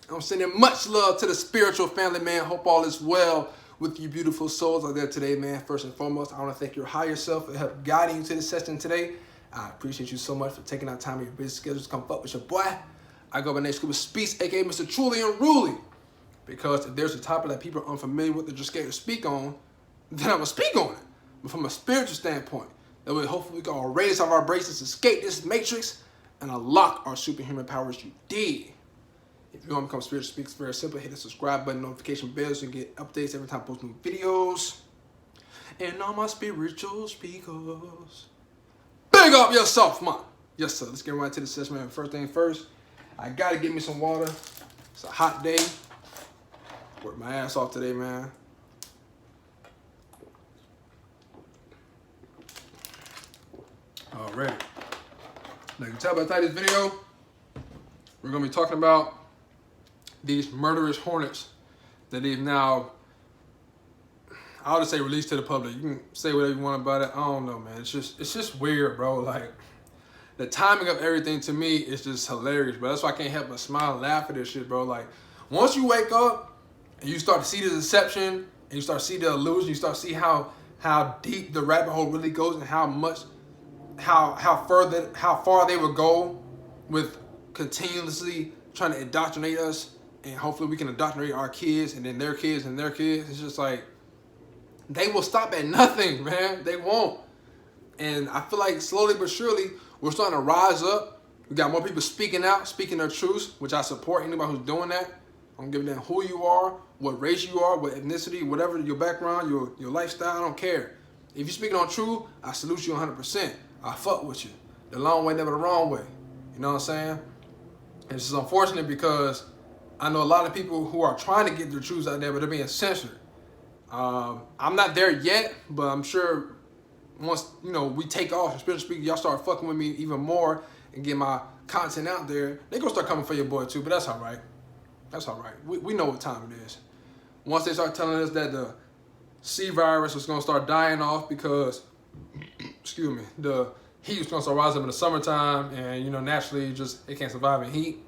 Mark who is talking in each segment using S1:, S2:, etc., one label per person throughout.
S1: I'm sending much love to the spiritual family, man. Hope all is well with you beautiful souls out there today, man. First and foremost, I want to thank your higher self for help guiding you to this session today. I appreciate you so much for taking out time in your busy schedule to come fuck with your boy. I go by the name Scuba Speaks, aka Mr. Truly Unruly. Because if there's a topic that people are unfamiliar with, they're just scared to speak on, then I'm going to speak on it. But from a spiritual standpoint, that way hopefully we can all raise our vibrations, escape this matrix, and unlock our superhuman powers. You dig? If you want to become Spiritual Speaks, very simple. Hit the subscribe button, notification bell, so you get updates every time I post new videos. And all my spiritual speakers, big up yourself, man. Yes, sir. Let's get right to the session, man. First thing first, I got to get me some water. It's a hot day. Worked my ass off today, man. Alright. Now you can tell by the title of this video, we're going to be talking about these murderous hornets that they've now, I would say, released to the public. You can say whatever you want about it. I don't know, man. It's just weird, bro. Like, the timing of everything to me is just hilarious, bro. That's why I can't help but smile and laugh at this shit, bro. Like, once you wake up and you start to see the deception, and you start to see the illusion, you start to see how deep the rabbit hole really goes, and how far they would go with continuously trying to indoctrinate us, and hopefully we can indoctrinate our kids and then their kids and their kids. It's just like, they will stop at nothing, man. They won't. And I feel like slowly but surely we're starting to rise up. We got more people speaking out, speaking their truths, which I support anybody who's doing that. I don't give a damn who you are, what race you are, what ethnicity, whatever your background, your lifestyle, I don't care. If you're speaking on truth, I salute you 100%. I fuck with you. The long way, never the wrong way. You know what I'm saying? It's just unfortunate because I know a lot of people who are trying to get their truths out there, but they're being censored. I'm not there yet, but I'm sure once, you know, we take off, and spiritually speaking, y'all start fucking with me even more and get my content out there, they gonna start coming for your boy too, but that's all right. That's all right. We know what time it is. Once they start telling us that the C virus is gonna start dying off because, excuse me, the heat was gonna start rising up in the summertime, and you know, naturally it can't survive in heat.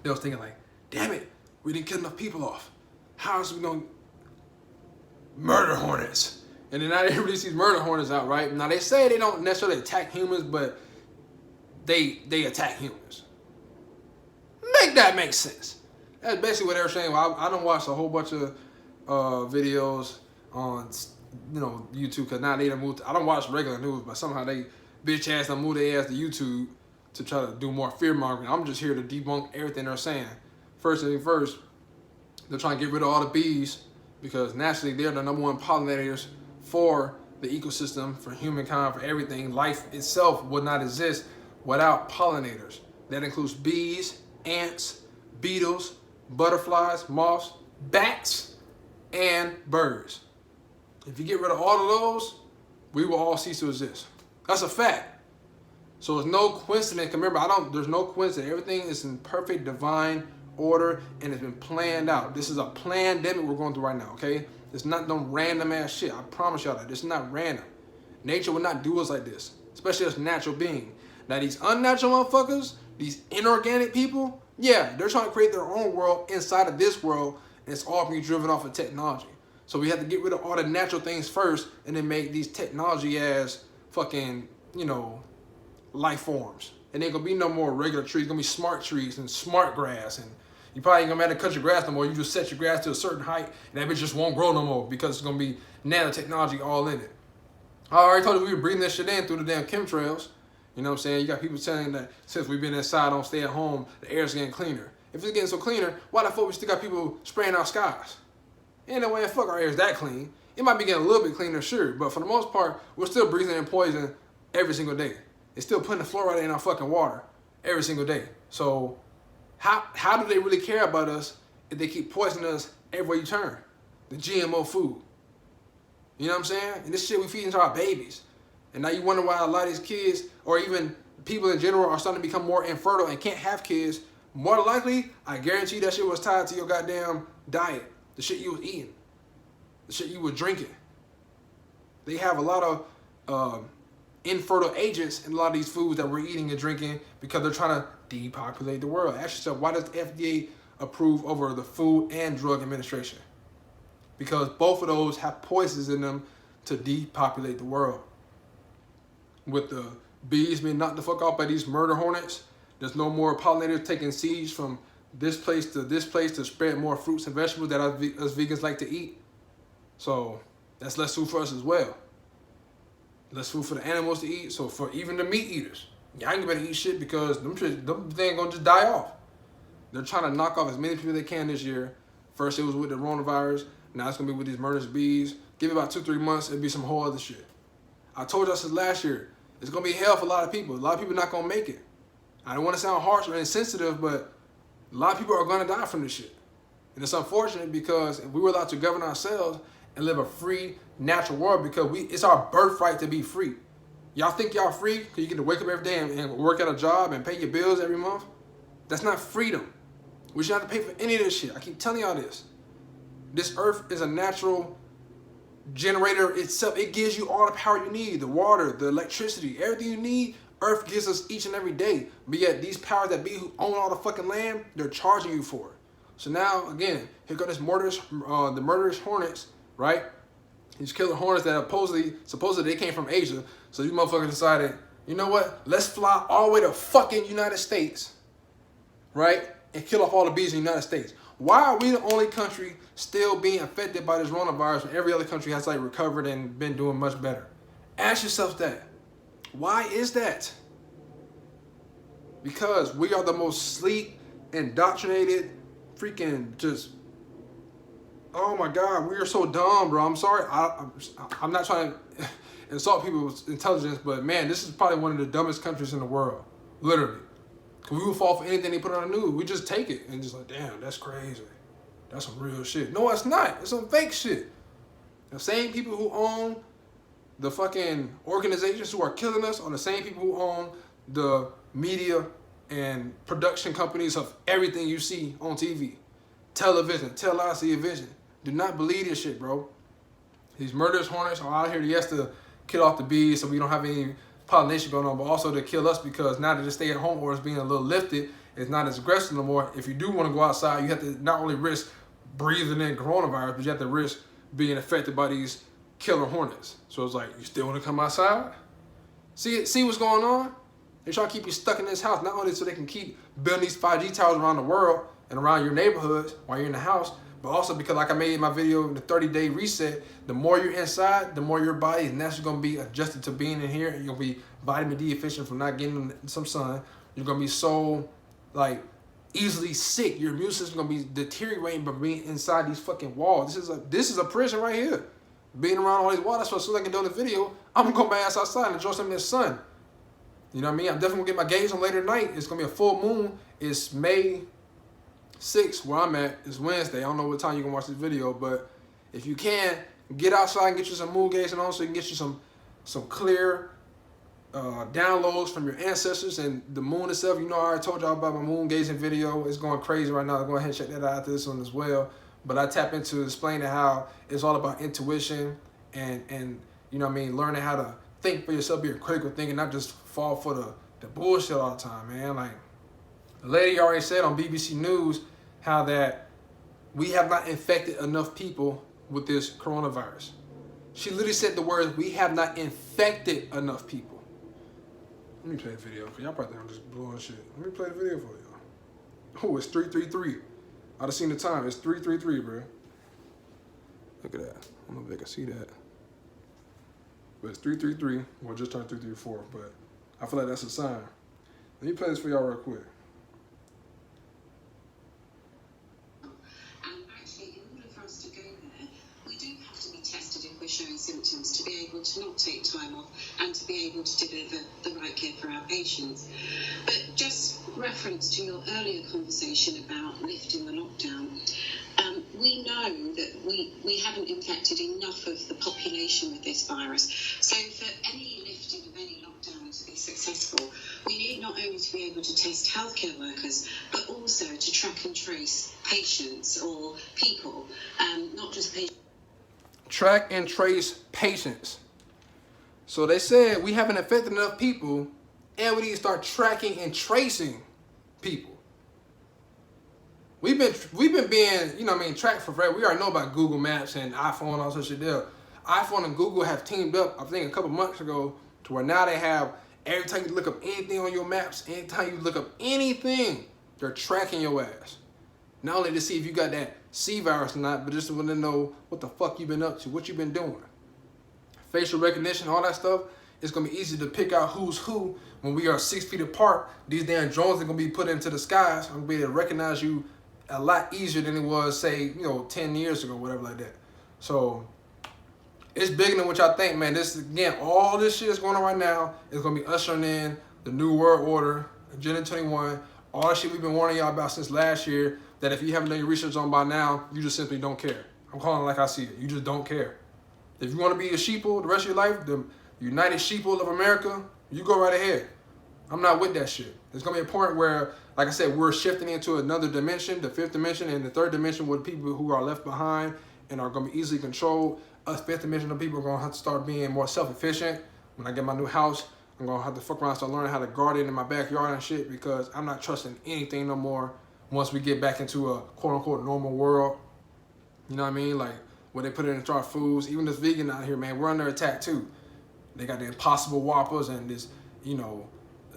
S1: They was thinking like, damn it, we didn't kill enough people off. How is we gonna murder hornets? And then now they release these murder hornets out, right? Now they say they don't necessarily attack humans, but they attack humans. Make that make sense. That's basically what they were saying. Well, I don't watch a whole bunch of videos on, you know, YouTube, because now they done moved. I don't watch regular news, but somehow they bitch ass done moved their ass to YouTube to try to do more fear mongering. I'm just here to debunk everything they're saying. First thing first, they're trying to get rid of all the bees because naturally they're the #1 pollinators for the ecosystem, for humankind, for everything. Life itself would not exist without pollinators. That includes bees, ants, beetles, butterflies, moths, bats, and birds. If you get rid of all of those, we will all cease to exist. That's a fact. So it's no coincidence. Remember, there's no coincidence. Everything is in perfect divine order and it's been planned out. This is a pandemic we're going through right now, okay? It's not no random ass shit. I promise y'all that. This is not random. Nature would not do us like this, especially as natural being. Now these unnatural motherfuckers, these inorganic people, yeah, they're trying to create their own world inside of this world, and it's all being driven off of technology. So we have to get rid of all the natural things first and then make these technology as fucking, you know, life forms. And there ain't gonna be no more regular trees. It's gonna be smart trees and smart grass, and you probably ain't gonna have to cut your grass no more. You just set your grass to a certain height and that bitch just won't grow no more because it's gonna be nanotechnology all in it. I already told you we were breathing this shit in through the damn chemtrails. You know what I'm saying? You got people saying that since we've been inside, don't stay at home, the air's getting cleaner. If it's getting so cleaner, why the fuck we still got people spraying our skies? Ain't no way the fuck our air's that clean. It might be getting a little bit cleaner, sure, but for the most part, we're still breathing in poison every single day. It's still putting the fluoride in our fucking water every single day. So how do they really care about us if they keep poisoning us everywhere you turn? The GMO food. You know what I'm saying? And this shit we feeding to our babies. And now you wonder why a lot of these kids, or even people in general, are starting to become more infertile and can't have kids. More than likely, I guarantee that shit was tied to your goddamn diet. The shit you was eating. The shit you were drinking. They have a lot of infertile agents in a lot of these foods that we're eating and drinking because they're trying to depopulate the world. Ask yourself, why does the FDA approved over the Food and Drug Administration, because both of those have poisons in them to depopulate the world. With the bees being knocked the fuck out by these murder hornets, there's no more pollinators taking seeds from this place to spread more fruits and vegetables that us vegans like to eat. So that's less food for us as well. Less food for the animals to eat. So for even the meat eaters, y'all ain't better eat shit, because them things gonna just die off. They're trying to knock off as many people they can this year. First it was with the coronavirus. Now it's gonna be with these murderous bees. Give it about 2-3 months, it'll be some whole other shit. I told y'all since last year, it's gonna be hell for a lot of people. A lot of people not gonna make it. I don't want to sound harsh or insensitive, but a lot of people are gonna die from this shit. And it's unfortunate, because if we were allowed to govern ourselves and live a free, natural world, because it's our birthright to be free. Y'all think y'all free because you get to wake up every day and work at a job and pay your bills every month? That's not freedom. We shouldn't have to pay for any of this shit. I keep telling y'all this. This earth is a natural generator itself. It gives you all the power you need, the water, the electricity, everything you need. Earth gives us each and every day. But yet these powers that be who own all the fucking land, they're charging you for it. So now, again, here go this the murderous hornets, right? These killer hornets that supposedly they came from Asia. So these motherfuckers decided, you know what? Let's fly all the way to fucking United States, right? And kill off all the bees in the United States. Why are we the only country still being affected by this coronavirus when every other country has like recovered and been doing much better? Ask yourself that. Why is that? Because we are the most sleep, indoctrinated, freaking just, oh my God, we are so dumb, bro. I'm sorry. I'm not trying to insult people's intelligence, but man, this is probably one of the dumbest countries in the world. Literally. Because we will fall for anything they put on the news. We just take it and just like, damn, that's crazy. That's some real shit. No, it's not. It's some fake shit. The same people who own the fucking organizations who are killing us are the same people who own the media and production companies of everything you see on TV. Television, television. Do not believe this shit, bro. These murderous hornets are out here, yes, to kill off the bees so we don't have any pollination going on, but also to kill us, because now that the stay-at-home order is being a little lifted, it's not as aggressive no more. If you do want to go outside, you have to not only risk breathing in coronavirus, but you have to risk being affected by these killer hornets. So it's like, you still want to come outside? See what's going on? They're trying to keep you stuck in this house, not only so they can keep building these 5G towers around the world and around your neighborhoods while you're in the house, but also because, like I made in my video, the 30-day reset, the more you're inside, the more your body is naturally going to be adjusted to being in here. You're going to be vitamin D efficient from not getting some sun. You're going to be so, like, easily sick. Your immune system is going to be deteriorating by being inside these fucking walls. This is a prison right here. Being around all these walls. So as soon as I can do the video, I'm going to go my ass outside and enjoy some of this sun. You know what I mean? I'm definitely going to get my gaze on later tonight. It's going to be a full moon. It's May 6th where I'm at. It's Wednesday. I don't know what time you can watch this video, but if you can, get outside and get you some moon gazing on so you can get you some clear downloads from your ancestors and the moon itself. You know, I already told y'all about my moon gazing video. It's going crazy right now. Go ahead and check that out after this one as well. But I tap into explaining how it's all about intuition and you know what I mean, learning how to think for yourself, be a critical thinker, not just fall for the bullshit all the time, man. Like, the lady already said on BBC News how that we have not infected enough people with this coronavirus. She literally said the words, we have not infected enough people. Let me play the video, because y'all probably think I'm just blowing shit. Let me play the video for y'all. Oh, it's 3:33. I'd have seen the time. It's 3:33, bro. Look at that. I don't know if they can see that. But it's 3:33. Well, just turned 3:34, but I feel like that's a sign. Let me play this for y'all real quick.
S2: Showing symptoms to be able to not take time off and to be able to deliver the right care for our patients. But just reference to your earlier conversation about lifting the lockdown, we know that we haven't infected enough of the population with this virus. So for any lifting of any lockdown to be successful, we need not only to be able to test healthcare workers, but also to track and trace patients or people, not just patients.
S1: Track and trace patients. So they said we haven't affected enough people, and we need to start tracking and tracing people. we've been being, you know what I mean, tracked for forever. We already know about Google Maps and iPhone and all such shit there. iPhone and Google have teamed up, I think a couple months ago, to where now they have, every time you look up anything on your maps, anytime you look up anything, they're tracking your ass. Not only to see if you got that C virus or not, but just to want to know what the fuck you been up to, what you been doing. Facial recognition, all that stuff, it's going to be easy to pick out who's who when we are 6 feet apart. These damn drones are going to be put into the skies. I'm going to be able to recognize you a lot easier than it was, say, 10 years ago, whatever like that. So it's bigger than what y'all think, man. This, again, all this shit that's going on right now is going to be ushering in the new world order, Agenda 21, all the shit we've been warning y'all about since last year, that if you haven't done your research on by now, you just simply don't care. I'm calling it like I see it. You just don't care. If you want to be a sheeple the rest of your life, the United Sheeple of America, you go right ahead. I'm not with that shit. There's going to be a point where, like I said, we're shifting into another dimension, the 5th dimension, and the 3rd dimension with people who are left behind and are going to be easily controlled. Us 5th dimensional people are going to have to start being more self-efficient. When I get my new house, I'm going to have to fuck around and start learning how to garden in my backyard and shit, because I'm not trusting anything no more once we get back into a quote-unquote normal world. You know what I mean? Like, where they put it into our foods. Even this vegan out here, man, we're under attack too. They got the Impossible Whoppers and this,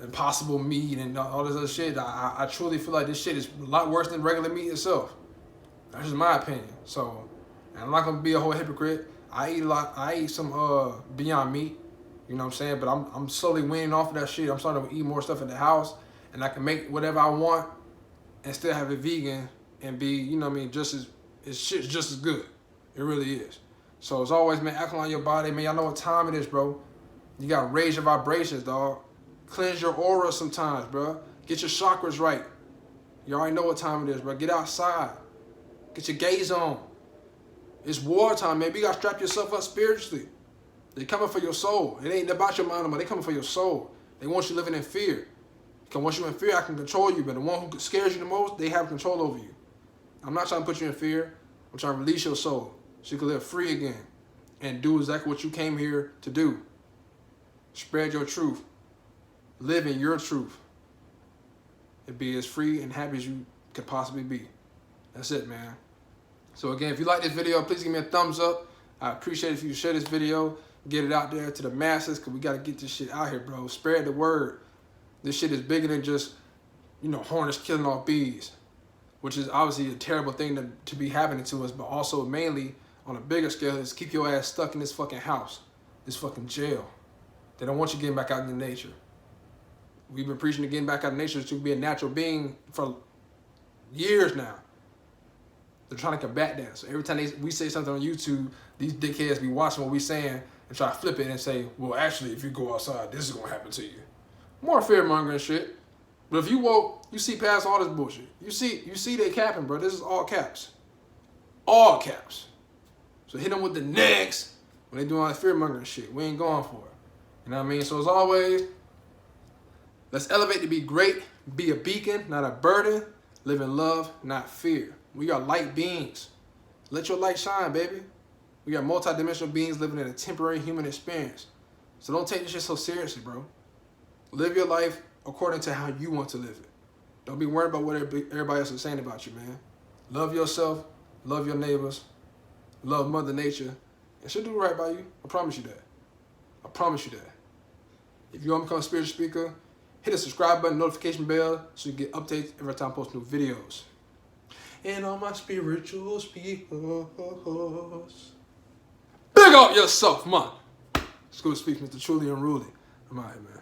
S1: Impossible meat and all this other shit. I truly feel like this shit is a lot worse than regular meat itself. That's just my opinion. So, I'm not gonna be a whole hypocrite. I eat some Beyond Meat. You know what I'm saying? But I'm slowly weaning off of that shit. I'm starting to eat more stuff in the house, and I can make whatever I want and still have it vegan and be, just as good. It really is. So as always, man, acting on your body, man. Y'all know what time it is, bro. You gotta raise your vibrations, dog. Cleanse your aura sometimes, bro. Get your chakras right. You already know what time it is, bro. Get outside. Get your gaze on. It's wartime, man. You gotta strap yourself up spiritually. They coming for your soul. It ain't about your mind, but they coming for your soul. They want you living in fear. Because once you're in fear, I can control you. But the one who scares you the most, they have control over you. I'm not trying to put you in fear. I'm trying to release your soul so you can live free again and do exactly what you came here to do. Spread your truth. Live in your truth. And be as free and happy as you could possibly be. That's it, man. So again, if you like this video, please give me a thumbs up. I appreciate it if you share this video. Get it out there to the masses, because we got to get this shit out here, bro. Spread the word. This shit is bigger than just, hornets killing off bees, which is obviously a terrible thing to be happening to us, but also mainly on a bigger scale is keep your ass stuck in this fucking house, this fucking jail. They don't want you getting back out in nature. We've been preaching to getting back out in nature to be a natural being for years now. They're trying to combat that. So every time we say something on YouTube, these dickheads be watching what we saying and try to flip it and say, well, actually, if you go outside, this is going to happen to you. More fear-mongering shit. But if you woke, you see past all this bullshit. You see they capping, bro. This is all caps. All caps. So hit them with the next when they doing all that fear-mongering shit. We ain't going for it. You know what I mean? So as always, let's elevate to be great. Be a beacon, not a burden. Live in love, not fear. We are light beings. Let your light shine, baby. We are multidimensional beings living in a temporary human experience. So don't take this shit so seriously, bro. Live your life according to how you want to live it. Don't be worried about what everybody else is saying about you, man. Love yourself, love your neighbors, love Mother Nature, and she'll do right by you. I promise you that. I promise you that. If you want to become a spiritual speaker, hit the subscribe button, notification bell, so you get updates every time I post new videos. And all my spiritual speakers, big up yourself, man. School speaks, Mr. Truly Unruly. I'm out here, man.